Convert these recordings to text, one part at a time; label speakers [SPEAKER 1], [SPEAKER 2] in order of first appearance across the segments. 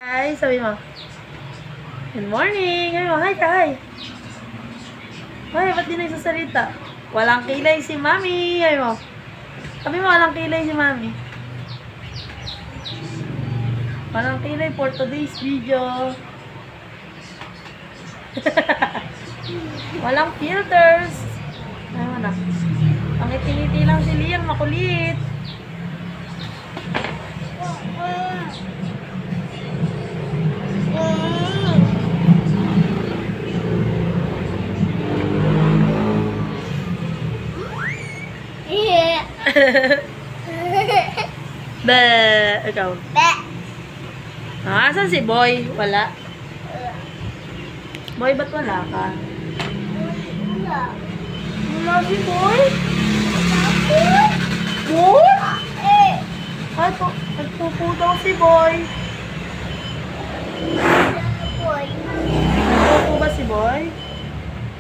[SPEAKER 1] Hi, sabi mo. Good morning. Sabi mo, hi ka, hi. Hi, ba't di nagsasalita? Walang kilay si Mami. Sabi mo. Sabi mo, walang kilay si Mami. Walang kilay for today's video. Walang filters. Ay mo na. Pangiti-ngiti lang si Liam, makulit. Be, ikaw.
[SPEAKER 2] Be.
[SPEAKER 1] Ah, asan si Boy? Wala. Boy, ba't wala ka?
[SPEAKER 2] Wala.
[SPEAKER 1] Wala si Boy?
[SPEAKER 2] Boy?
[SPEAKER 1] Boy?
[SPEAKER 2] Eh.
[SPEAKER 1] Ay, nagpupo daw si Boy.
[SPEAKER 2] Boy.
[SPEAKER 1] Nagpupo ba si Boy?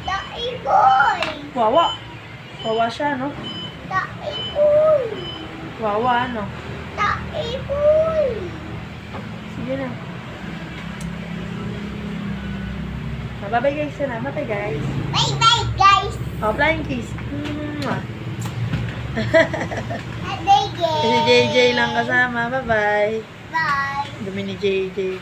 [SPEAKER 2] Dai boy.
[SPEAKER 1] Wawa. Wawa siya, no?
[SPEAKER 2] Dai boy.
[SPEAKER 1] Wawa, ano?
[SPEAKER 2] Dai boy.
[SPEAKER 1] Sige na. Bye-bye guys. Salamat guys.
[SPEAKER 2] Bye bye guys.
[SPEAKER 1] Oh, flying kiss.
[SPEAKER 2] Bye
[SPEAKER 1] Si JJ lang kasama. Bye-bye.
[SPEAKER 2] bye.
[SPEAKER 1] Dumi ni JJ.